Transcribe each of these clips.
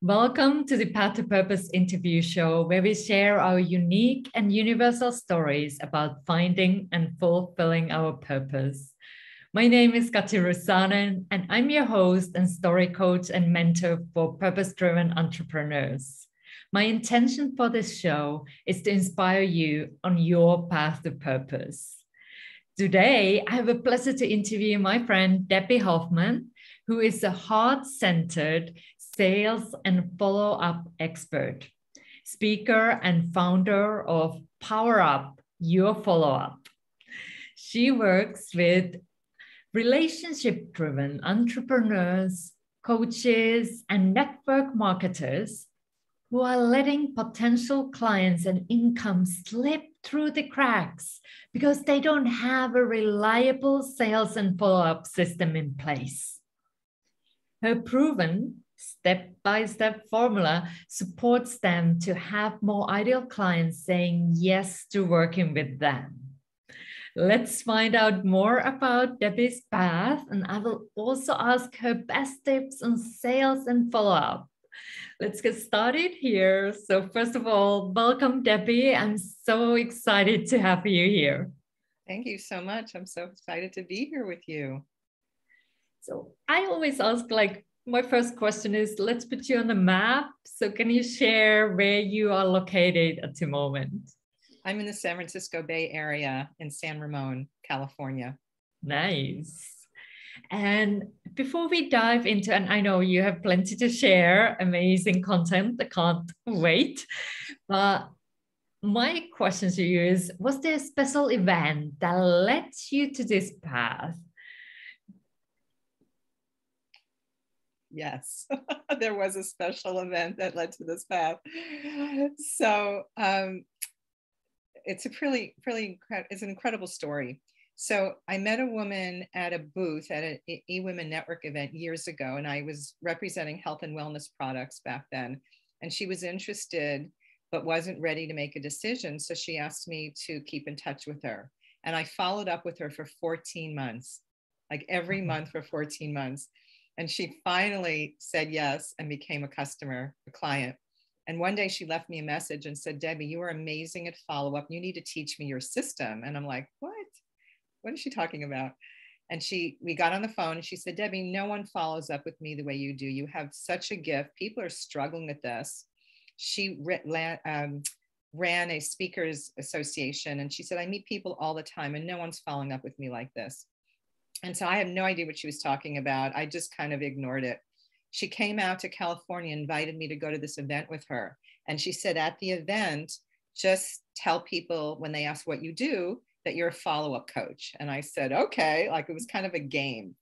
Welcome to the Path to Purpose interview show, where we share our unique and universal stories about finding and fulfilling our purpose. My name is Kati Rusanen, and I'm your host and story coach and mentor for purpose-driven entrepreneurs. My intention for this show is to inspire you on your path to purpose. Today, I have a pleasure to interview my friend Debbie Hoffman, who is a heart-centered sales and follow-up expert, speaker and founder of Power Up Your Follow-Up. She works with relationship-driven entrepreneurs, coaches, and network marketers who are letting potential clients and income slip through the cracks because they don't have a reliable sales and follow-up system in place. Her proven step-by-step formula supports them to have more ideal clients saying yes to working with them. Let's find out more about Debbie's path, and I will also ask her best tips on sales and follow-up. Let's get started here. So first of all, welcome, Debbie. I'm so excited to have you here. Thank you so much. I'm so excited to be here with you. So I always ask, my first question is, let's put you on the map. So can you share where you are located at the moment? I'm in the San Francisco Bay Area in San Ramon, California. Nice. And before we dive into, and I know you have plenty to share, amazing content, I can't wait. But my question to you is, was there a special event that led you to this path? Yes, there was a special event that led to this path. So it's it's an incredible story. So I met a woman at a booth at an eWomen Network event years ago, and I was representing health and wellness products back then. And she was interested, but wasn't ready to make a decision. So she asked me to keep in touch with her. And I followed up with her for 14 months, like every month for 14 months. And she finally said yes and became a customer, a client. And one day she left me a message and said, Debbie, you are amazing at follow-up. You need to teach me your system. And I'm like, what? What is she talking about? And we got on the phone and she said, Debbie, no one follows up with me the way you do. You have such a gift. People are struggling with this. She ran a speakers association. And she said, I meet people all the time and no one's following up with me like this. And so I had no idea what she was talking about. I just kind of ignored it. She came out to California, invited me to go to this event with her. And she said, at the event, just tell people when they ask what you do, that you're a follow-up coach. And I said, okay, like it was kind of a game.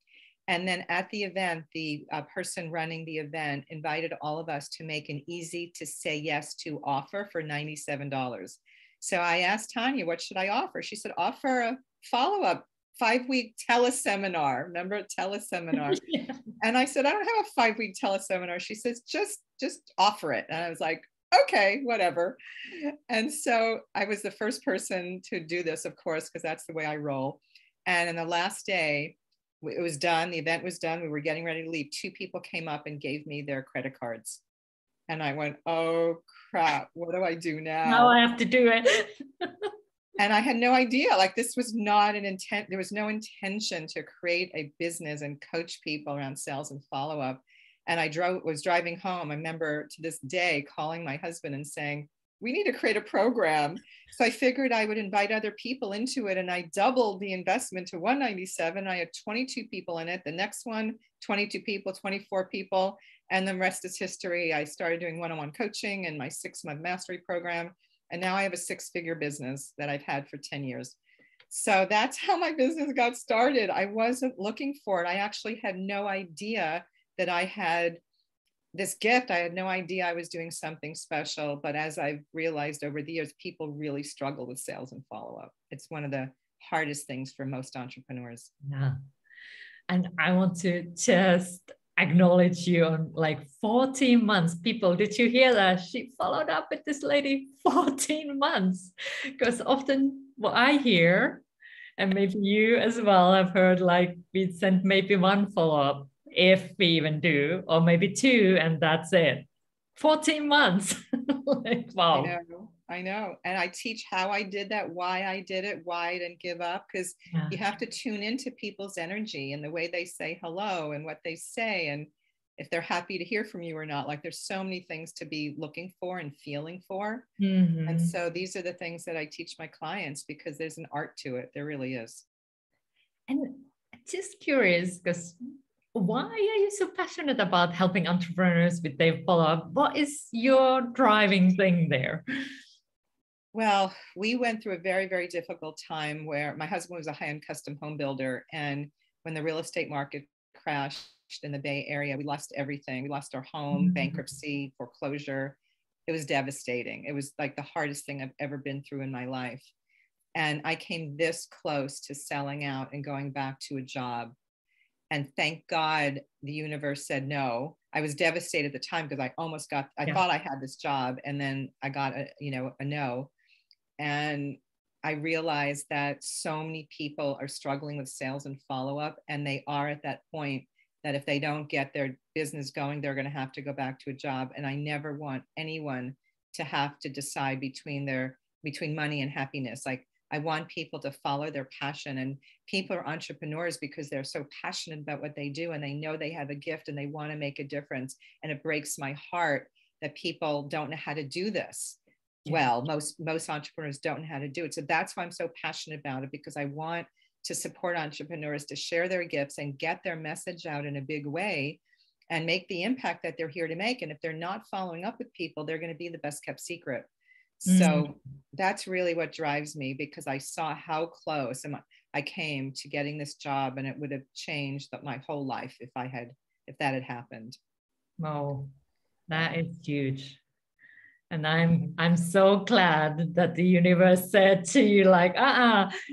And then at the event, the person running the event invited all of us to make an easy to say yes to offer for $97. So I asked Tanya, what should I offer? She said, offer a follow-up 5-week teleseminar. Remember, teleseminar? Yeah. And I said, I don't have a 5-week teleseminar. She says, just offer it. And I was like, okay, whatever. And so I was the first person to do this, of course, because that's the way I roll. And in the last day, it was done. The event was done. We were getting ready to leave. 2 people came up and gave me their credit cards. And I went, oh, crap. What do I do now? Now I have to do it. And I had no idea, like this was not an intent. There was no intention to create a business and coach people around sales and follow-up. And I was driving home. I remember to this day calling my husband and saying, we need to create a program. So I figured I would invite other people into it. And I doubled the investment to $197. I had 22 people in it. The next one, 22 people, 24 people. And the rest is history. I started doing one-on-one coaching in my 6-month mastery program. And now I have a 6-figure business that I've had for 10 years. So that's how my business got started. I wasn't looking for it. I actually had no idea that I had this gift. I had no idea I was doing something special. But as I've realized over the years, people really struggle with sales and follow-up. It's one of the hardest things for most entrepreneurs. Yeah. And I want to just acknowledge you on 14 months. People, did you hear that? She followed up with this lady 14 months. Because often what I hear, and maybe you as well have heard, we send maybe 1 follow-up, if we even do, or maybe 2, and that's it. 14 months. Like, I wow. know, I know. And I teach how I did that, why I did it, why I didn't give up, because Yeah. you have to tune into people's energy and the way they say hello and what they say, and if they're happy to hear from you or not. Like there's so many things to be looking for and feeling for. And Mhm. so these are the things that I teach my clients because there's an art to it. There really is. And just curious, because why are you so passionate about helping entrepreneurs with their follow-up? What is your driving thing there? Well, we went through a very, very difficult time where my husband was a high-end custom home builder. And when the real estate market crashed in the Bay Area, we lost everything. We lost our home, Mhm. bankruptcy, foreclosure. It was devastating. It was like the hardest thing I've ever been through in my life. And I came this close to selling out and going back to a job. And thank God the universe said no. I was devastated at the time because I Yeah. thought I had this job, and then I got a no. And I realized that so many people are struggling with sales and follow up, and they are at that point that if they don't get their business going, they're going to have to go back to a job. And I never want anyone to have to decide between money and happiness. Like I want people to follow their passion, and people are entrepreneurs because they're so passionate about what they do and they know they have a gift and they want to make a difference. And it breaks my heart that people don't know how to do this Yeah. well. Most entrepreneurs don't know how to do it. So that's why I'm so passionate about it, because I want to support entrepreneurs to share their gifts and get their message out in a big way and make the impact that they're here to make. And if they're not following up with people, they're going to be the best kept secret. Mm. So that's really what drives me, because I saw how close I came to getting this job, and it would have changed my whole life if that had happened. Wow, Yeah. that is huge. And I'm so glad that the universe said to you, like,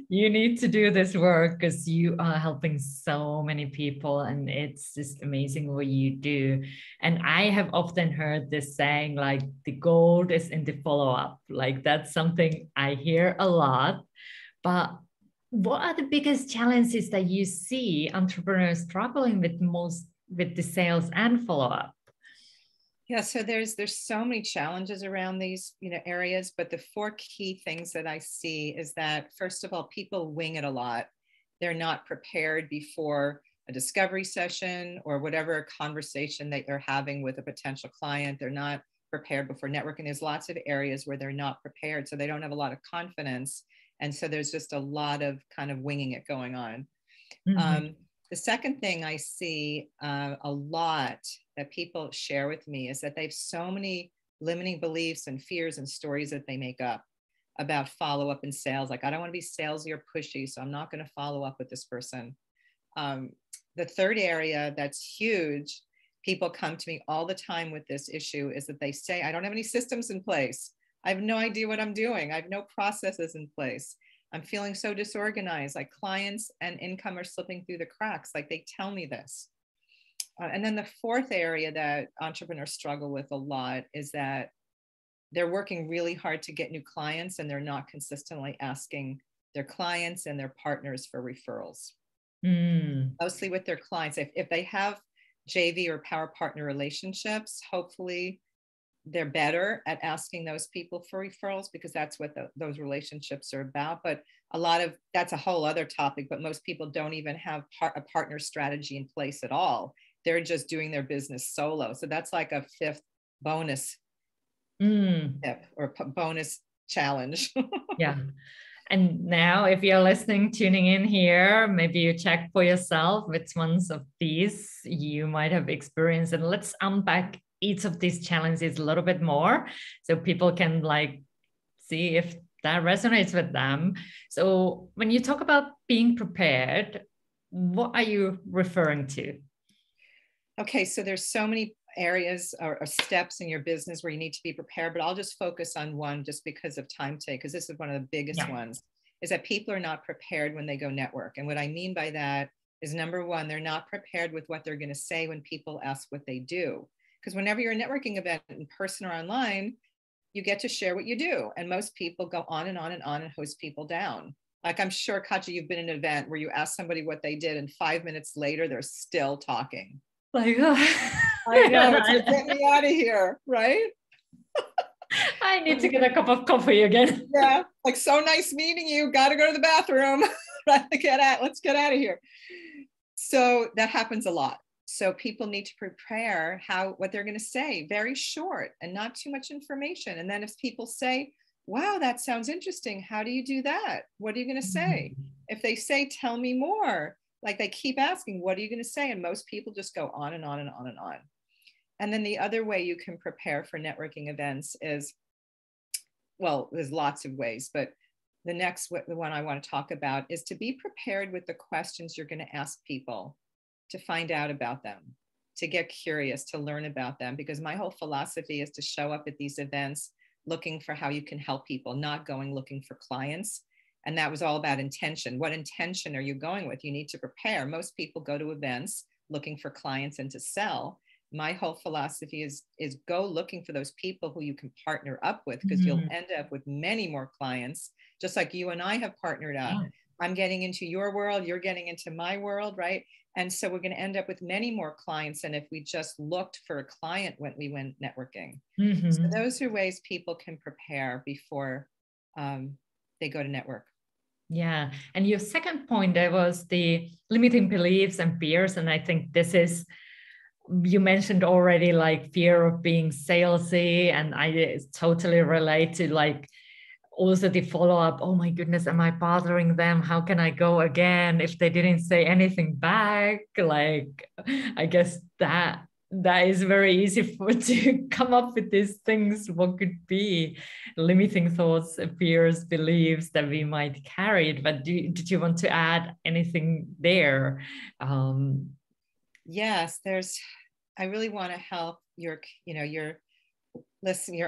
you need to do this work because you are helping so many people, and it's just amazing what you do. And I have often heard this saying, like, the gold is in the follow-up. Like that's something I hear a lot. But what are the biggest challenges that you see entrepreneurs struggling with most with the sales and follow-up? Yeah, so there's so many challenges around these areas, but the four key things that I see is that, first of all, people wing it a lot. They're not prepared before a discovery session or whatever conversation that they're having with a potential client. They're not prepared before networking. There's lots of areas where they're not prepared, so they don't have a lot of confidence, and so there's just a lot of kind of winging it going on. Mhm. Um, the second thing I see a lot that people share with me is that they have so many limiting beliefs and fears and stories that they make up about follow up in sales. Like, I don't want to be salesy or pushy, so I'm not going to follow up with this person. Um, the third area that's huge, people come to me all the time with this issue, is that they say, I don't have any systems in place. I have no idea what I'm doing. I have no processes in place. I'm feeling so disorganized, like clients and income are slipping through the cracks. Like they tell me this. And then the fourth area that entrepreneurs struggle with a lot is that they're working really hard to get new clients, and they're not consistently asking their clients and their partners for referrals. Mm. Mostly with their clients. If they have JV or power partner relationships, hopefully they're better at asking those people for referrals, because that's what those relationships are about. But that's a whole other topic, but most people don't even have a partner strategy in place at all. They're just doing their business solo. So that's like a fifth bonus Mm. tip or bonus challenge. Yeah. And now, if you're listening, tuning in here, maybe you check for yourself which ones of these you might have experienced. And let's unpack each of these challenges a little bit more so people can like see if that resonates with them. So when you talk about being prepared, what are you referring to? Okay, so there's so many areas or steps in your business where you need to be prepared, but I'll just focus on one just because of time today, because this is one of the biggest Yeah. ones, is that people are not prepared when they go network. And what I mean by that is, number one, they're not prepared with what they're going to say when people ask what they do. Because whenever you're a networking event in person or online, you get to share what you do. And most people go on and on and on and host people down. Like, I'm sure, Katja, you've been in an event where you ask somebody what they did, and 5 minutes later, they're still talking. Like, I know, it's like, get me out of here, right? I need to get a cup of coffee again. Yeah, like, so nice meeting you. Got to go to the bathroom. Let's get out of here. So that happens a lot. So people need to prepare what they're going to say, very short and not too much information. And then if people say, wow, that sounds interesting, how do you do that? What are you going to say? If they say, tell me more, like they keep asking, what are you going to say? And most people just go on and on and on and on. And then the other way you can prepare for networking events is, well, there's lots of ways, but the one I want to talk about is to be prepared with the questions you're going to ask people, to find out about them, to get curious, to learn about them. Because my whole philosophy is to show up at these events looking for how you can help people, not going looking for clients. And that was all about intention. What intention are you going with? You need to prepare. Most people go to events looking for clients and to sell. My whole philosophy is go looking for those people who you can partner up with, because you'll end up with many more clients, just like you and I have partnered up. Yeah. I'm getting into your world, you're getting into my world, right? And so we're going to end up with many more clients than if we just looked for a client when we went networking. So those are ways people can prepare before they go to network. Yeah. And your second point, there was the limiting beliefs and fears. And I think this is, you mentioned already, like fear of being salesy. And I totally relate to, like, also the follow-up. Oh my goodness, am I bothering them? How can I go again if they didn't say anything back? Like, I guess that is very easy to come up with these things. What could be limiting thoughts, fears, beliefs that we might carry? But did you want to add anything there? Yes, I really want to help your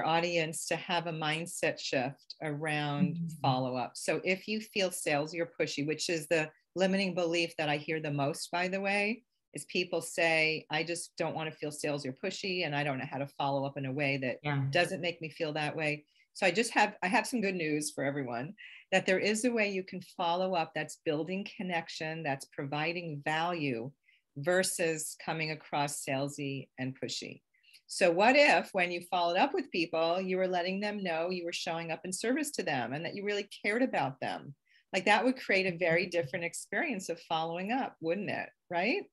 audience to have a mindset shift around follow-up. So if you feel salesy or pushy, which is the limiting belief that I hear the most, by the way, is people say, I just don't want to feel salesy or pushy, and I don't know how to follow up in a way that doesn't make me feel that way. So I have some good news for everyone, that there is a way you can follow up that's building connection, that's providing value, versus coming across salesy and pushy. So what if when you followed up with people, you were letting them know you were showing up in service to them and that you really cared about them? Like, that would create a very different experience of following up, wouldn't it? Right?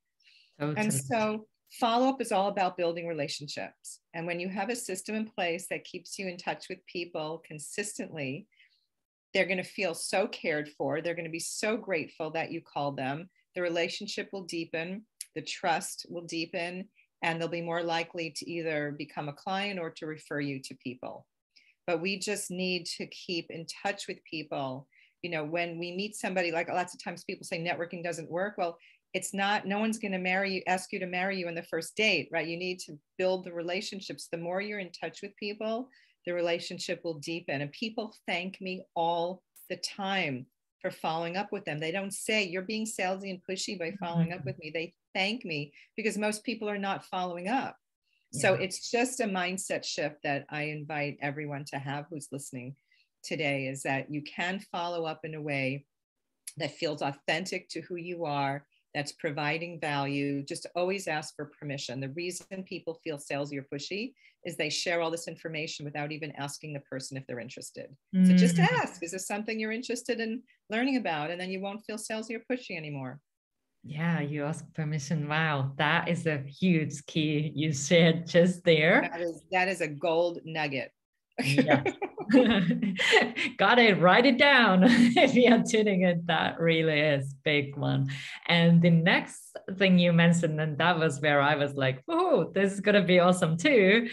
Totally. And so follow-up is all about building relationships. And when you have a system in place that keeps you in touch with people consistently, they're going to feel so cared for. They're going to be so grateful that you called them. The relationship will deepen, the trust will deepen, and they'll be more likely to either become a client or to refer you to people. But we just need to keep in touch with people. You know, when we meet somebody, like lots of times people say networking doesn't work. Well, it's not, no one's going to ask you to marry you in the first date, right? You need to build the relationships. The more you're in touch with people, the relationship will deepen. And people thank me all the time for following up with them. They don't say, you're being salesy and pushy by following up with me. They thank me, because most people are not following up. So it's just a mindset shift that I invite everyone to have who's listening today, is that you can follow up in a way that feels authentic to who you are, that's providing value. Just always ask for permission. The reason people feel salesy or pushy is they share all this information without even asking the person if they're interested. So just ask, is this something you're interested in learning about? And then you won't feel salesy or pushy anymore. Yeah, you ask permission. Wow, that is a huge key you shared just there. That is a gold nugget. Yeah. Got it, write it down. If you are tuning it, that really is big one. And the next thing you mentioned, and that was where I was like, oh, this is gonna be awesome too,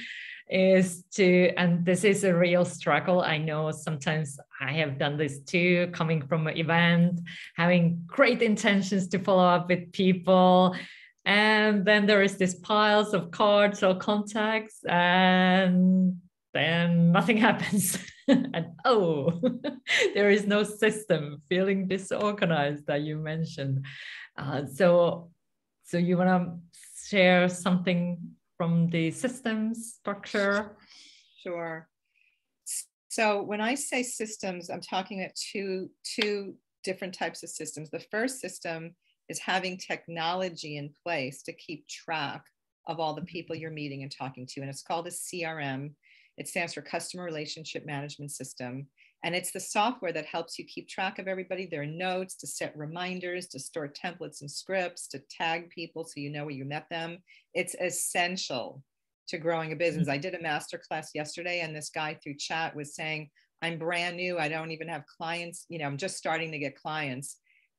is to, and this is a real struggle. I know sometimes I have done this too, coming from an event, having great intentions to follow up with people, and then there is this piles of cards or contacts, and then nothing happens. And there is no system, feeling disorganized that you mentioned. So you want to share something from the systems structure? Sure. So when I say systems, I'm talking about two different types of systems. The first system is having technology in place to keep track of all the people you're meeting and talking to. And it's called a CRM. It stands for Customer Relationship Management System. And it's the software that helps you keep track of everybody, their notes, to set reminders, to store templates and scripts, to tag people so you know where you met them. It's essential to growing a business. I did a masterclass yesterday, and this guy through chat was saying, I'm brand new. I don't even have clients. You know, I'm just starting to get clients.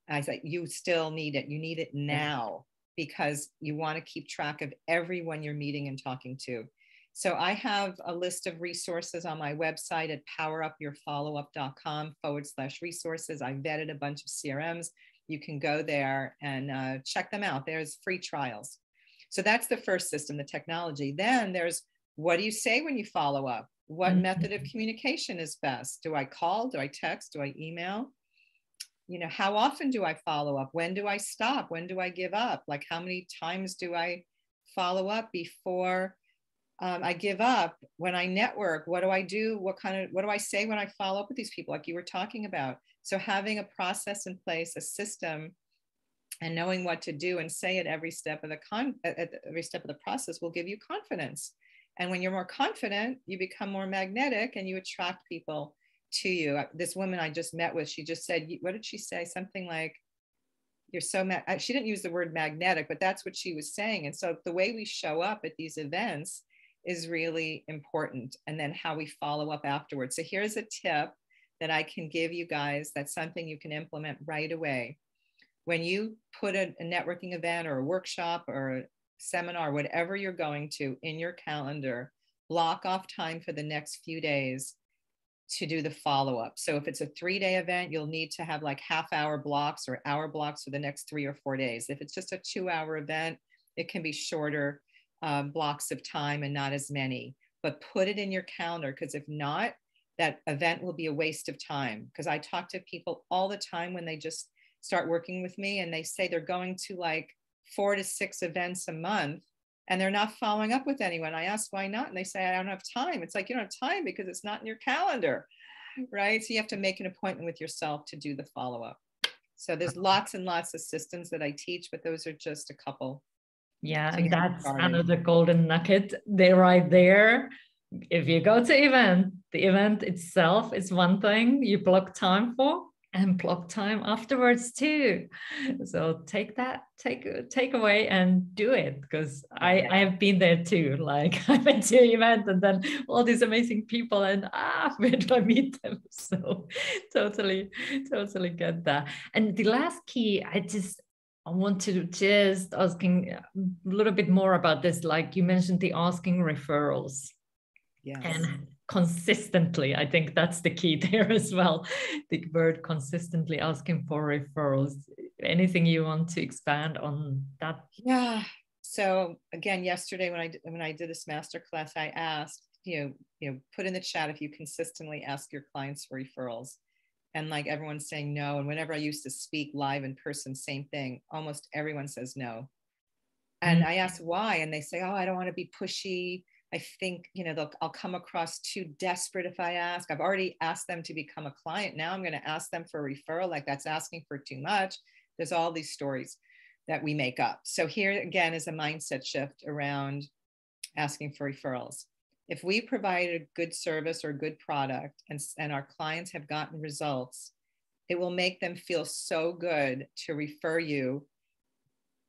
And I said, you still need it. You need it now, because you want to keep track of everyone you're meeting and talking to. So I have a list of resources on my website at powerupyourfollowup.com/resources. I vetted a bunch of CRMs. You can go there and check them out. There's free trials. So that's the first system, the technology. Then there's, what do you say when you follow up? What method of communication is best? Do I call? Do I text? Do I email? You know, how often do I follow up? When do I stop? When do I give up? Like, how many times do I follow up before I give up? When I network, what do I do? What do I say when I follow up with these people, like you were talking about? So having a process in place, a system, and knowing what to do and say at every step of the process will give you confidence. And when you're more confident, you become more magnetic and you attract people to you. This woman I just met with, she just said, what did she say? Something like, you're so she didn't use the word magnetic, but that's what she was saying. And so the way we show up at these events is really important, and then how we follow up afterwards. So here's a tip that I can give you guys. That's something you can implement right away. When you put a networking event or a workshop or a seminar, whatever you're going to, in your calendar, block off time for the next few days to do the follow-up. So if it's a 3-day event, you'll need to have like half-hour blocks or hour blocks for the next 3 or 4 days. If it's just a 2-hour event, it can be shorter blocks of time and not as many. But put it in your calendar, because if not, that event will be a waste of time. Because I talk to people all the time when they just start working with me, and they say they're going to like 4 to 6 events a month, and they're not following up with anyone. I ask why not, and they say, I don't have time. It's like, you don't have time because it's not in your calendar, right? So you have to make an appointment with yourself to do the follow-up. So there's lots and lots of systems that I teach, but those are just a couple. Yeah, and that's another golden nugget. They're right there. If you go to event, the event itself is one thing you block time for, and block time afterwards too. So take away and do it, because I have been there too. Like, I went to an event and then all these amazing people, and where do I meet them? So totally get that. And the last key, I want to just asking a little bit more about this. Like you mentioned, the asking referrals. Yes. And consistently, I think that's the key there as well. The word consistently, asking for referrals. Anything you want to expand on that? Yeah. So again, yesterday when I did this masterclass, I asked, you know, put in the chat if you consistently ask your clients for referrals. And like everyone's saying no. And whenever I used to speak live in person, same thing. Almost everyone says no. And I asked why, and they say, oh, I don't want to be pushy. I think, you know, I'll come across too desperate if I ask. I've already asked them to become a client. Now I'm going to ask them for a referral. Like, that's asking for too much. There's all these stories that we make up. So here again is a mindset shift around asking for referrals. If we provide a good service or good product and our clients have gotten results, it will make them feel so good to refer you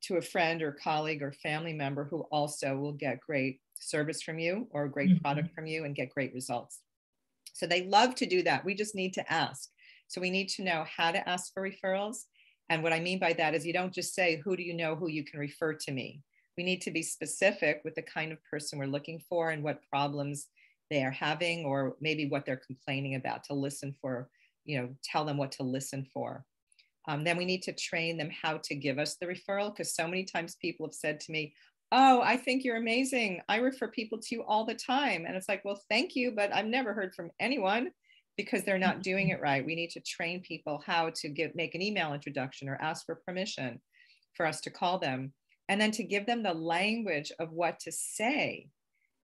to a friend or colleague or family member who also will get great service from you or a great product from you and get great results. So they love to do that. We just need to ask. So we need to know how to ask for referrals. And what I mean by that is, you don't just say, who do you know who you can refer to me? We need to be specific with the kind of person we're looking for and what problems they are having, or maybe what they're complaining about, to listen for, you know, tell them what to listen for. Then we need to train them how to give us the referral, because so many times people have said to me, oh, I think you're amazing. I refer people to you all the time. And it's like, well, thank you, but I've never heard from anyone, because they're not doing it right. We need to train people how to make an email introduction or ask for permission for us to call them, and then to give them the language of what to say.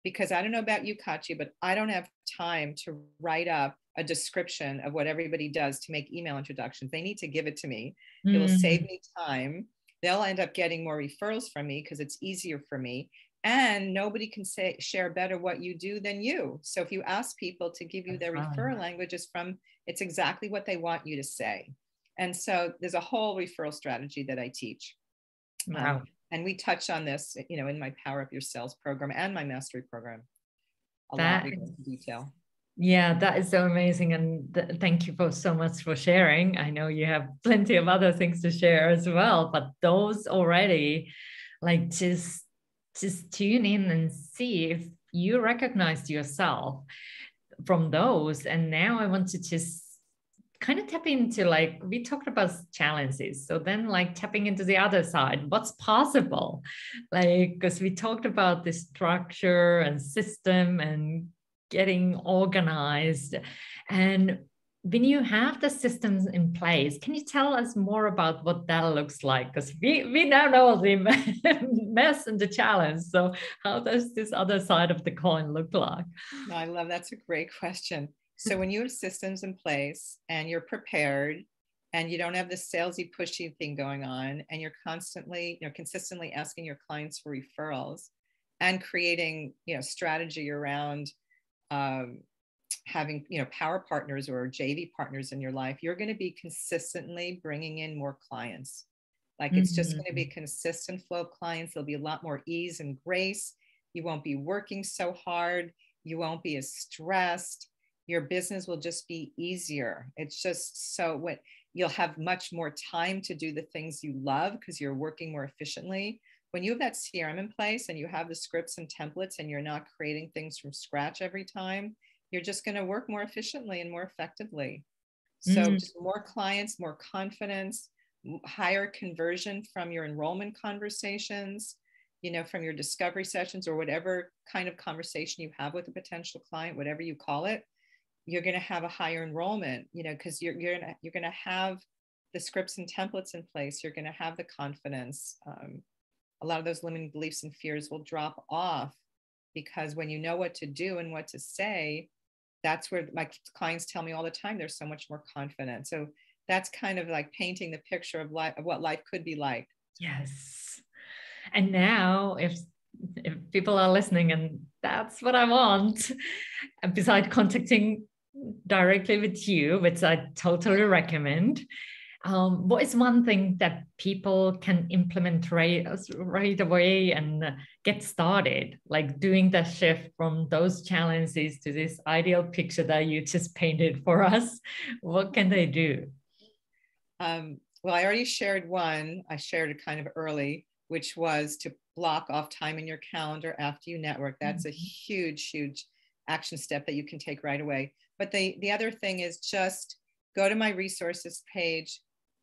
Because I don't know about you, Katya, but I don't have time to write up a description of what everybody does to make email introductions. They need to give it to me. It will save me time. they'll end up getting more referrals from me because it's easier for me. And nobody can share better what you do than you. So if you ask people to give you their referral languages it's exactly what they want you to say. And so there's a whole referral strategy that I teach. Wow. And we touch on this, in my Power Up Your Sales program and my mastery program. A That lot we go into detail. Yeah, that is so amazing. And thank you for so much for sharing. I know you have plenty of other things to share as well, but those already, like, just tune in and see if you recognized yourself from those. And now I want to just kind of tap into, like, we talked about challenges, so then like tapping into the other side, what's possible, like, because we talked about the structure and system and getting organized. And when you have the systems in place, can you tell us more about what that looks like? Because we now know the mess and the challenge. So how does this other side of the coin look like? No, I love, that's a great question. So when you have systems in place and you're prepared and you don't have the salesy pushy thing going on, and you're constantly, consistently asking your clients for referrals and creating, strategy around having, power partners or JV partners in your life, you're going to be consistently bringing in more clients. Like, it's just going to be consistent flow of clients. There'll be a lot more ease and grace. You won't be working so hard. You won't be as stressed. Your business will just be easier. It's just so you'll have much more time to do the things you love because you're working more efficiently. When you have that CRM in place and you have the scripts and templates and you're not creating things from scratch every time, you're just going to work more efficiently and more effectively. So just more clients, more confidence, higher conversion from your enrollment conversations, from your discovery sessions or whatever kind of conversation you have with a potential client, whatever you call it, you're going to have a higher enrollment, because you're going to have the scripts and templates in place. You're going to have the confidence. A lot of those limiting beliefs and fears will drop off, because when you know what to do and what to say, that's where my clients tell me all the time, they're so much more confident. So that's kind of like painting the picture of life, of what life could be like. Yes. And now if people are listening and that's what I want, and besides contacting directly with you, which I totally recommend, what is one thing that people can implement right away and get started, like doing the shift from those challenges to this ideal picture that you just painted for us? What can they do? Well, I already shared one. I shared it kind of early, which was to block off time in your calendar after you network. That's a huge, huge action step that you can take right away. But the other thing is just go to my resources page,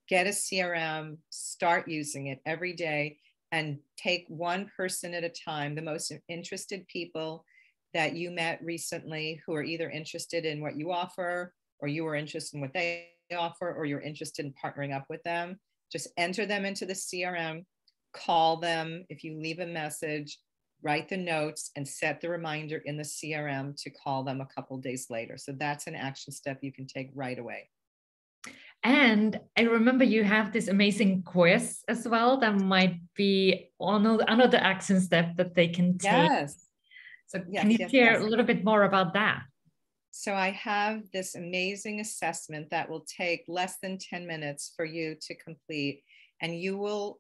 get a CRM, start using it every day, and take one person at a time, the most interested people that you met recently who are either interested in what you offer, or you are interested in what they offer, or you're interested in partnering up with them. Just enter them into the CRM, call them. If you leave a message, write the notes and set the reminder in the CRM to call them a couple of days later. So that's an action step you can take right away. And I remember you have this amazing quiz as well that might be another action step that they can take. Yes. So can you share a little bit more about that? So I have this amazing assessment that will take less than 10 minutes for you to complete. And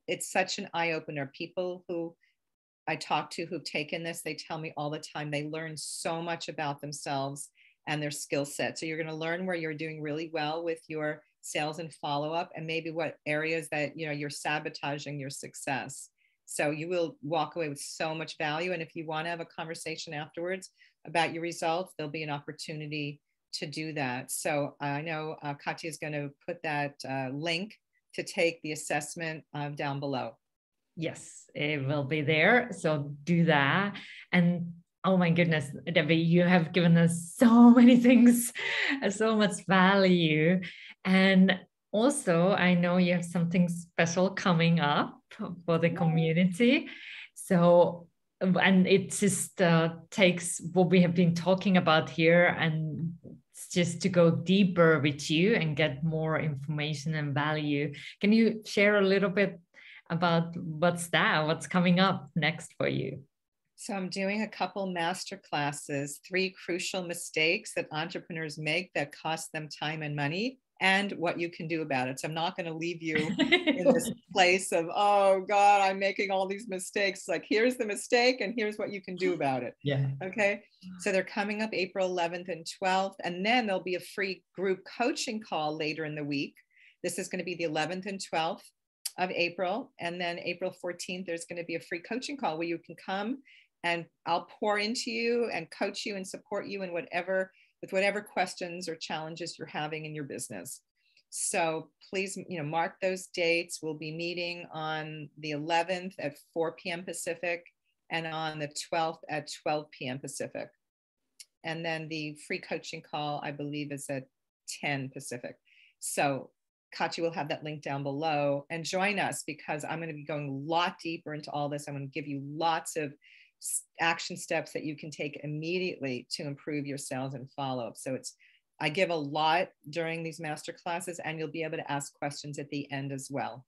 it's such an eye-opener. People who I talk to who've taken this, they tell me all the time, they learn so much about themselves and their skill set. So you're going to learn where you're doing really well with your sales and follow-up, and maybe what areas that you're sabotaging your success. So you will walk away with so much value. And if you want to have a conversation afterwards about your results, there'll be an opportunity to do that. So I know Katya is going to put that link to take the assessment down below. Yes, it will be there. So do that. And oh my goodness, Debbie, you have given us so many things, so much value. And also, I know you have something special coming up for the community. So, and it just takes what we have been talking about here and just to go deeper with you and get more information and value. Can you share a little bit about what's coming up next for you. So I'm doing a couple master classes, 3 crucial mistakes that entrepreneurs make that cost them time and money, and what you can do about it. So I'm not going to leave you in this place of, oh God, I'm making all these mistakes. Like, here's the mistake and here's what you can do about it. Yeah. Okay. So they're coming up April 11th and 12th. And then there'll be a free group coaching call later in the week. This is going to be the 11th and 12th of April. And then April 14th, there's going to be a free coaching call where you can come and I'll pour into you and coach you and support you in whatever questions or challenges you're having in your business. So please, mark those dates. We'll be meeting on the 11th at 4 p.m. Pacific and on the 12th at 12 p.m. Pacific. And then the free coaching call, I believe, is at 10 Pacific. So Katya will have that link down below, and join us because I'm going to be going a lot deeper into all this. I'm going to give you lots of action steps that you can take immediately to improve your sales and follow-up. So I give a lot during these master classes, and you'll be able to ask questions at the end as well.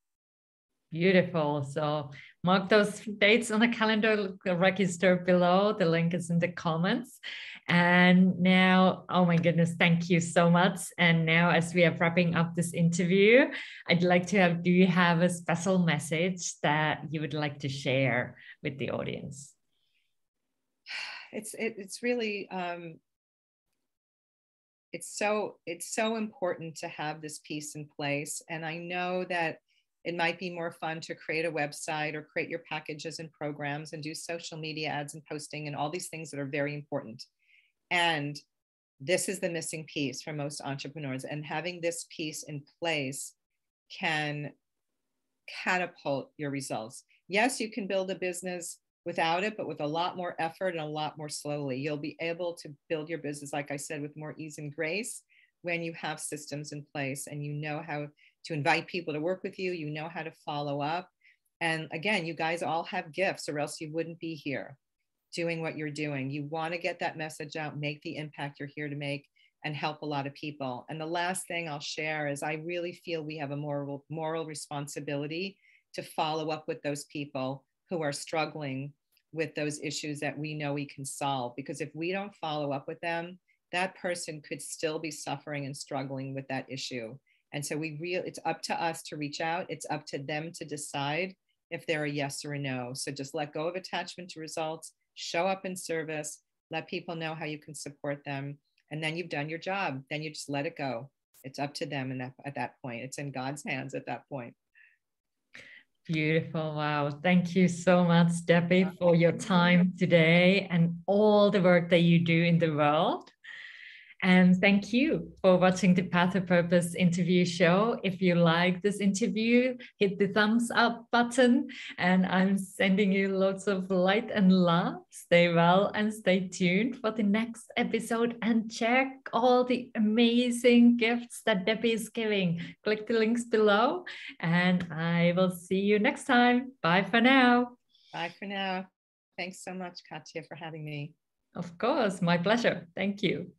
Beautiful. So mark those dates on the calendar, register below. The link is in the comments. And now, oh my goodness, thank you so much. And now, as we are wrapping up this interview, I'd like to do you have a special message that you would like to share with the audience? It's really, it's so important to have this piece in place. And I know that it might be more fun to create a website or create your packages and programs and do social media ads and posting and all these things that are very important. And this is the missing piece for most entrepreneurs. And having this piece in place can catapult your results. Yes, you can build a business without it, but with a lot more effort and a lot more slowly. You'll be able to build your business, like I said, with more ease and grace when you have systems in place and you know how to invite people to work with you, you know how to follow up. And again, you guys all have gifts, or else you wouldn't be here doing what you're doing. You want to get that message out, make the impact you're here to make, and help a lot of people. And the last thing I'll share is I really feel we have a moral responsibility to follow up with those people who are struggling with those issues that we know we can solve. Because if we don't follow up with them, that person could still be suffering and struggling with that issue. And so it's up to us to reach out. It's up to them to decide if they're a yes or a no. So just let go of attachment to results, show up in service, let people know how you can support them. And then you've done your job. Then you just let it go. It's up to them. And at that point, it's in God's hands at that point. Beautiful. Wow. Thank you so much, Debbie, for your time today and all the work that you do in the world. And thank you for watching the Path of Purpose interview show. If you like this interview, hit the thumbs up button. And I'm sending you lots of light and love. Stay well and stay tuned for the next episode, and check all the amazing gifts that Debbie is giving. Click the links below, and I will see you next time. Bye for now. Bye for now. Thanks so much, Katya, for having me. Of course, my pleasure. Thank you.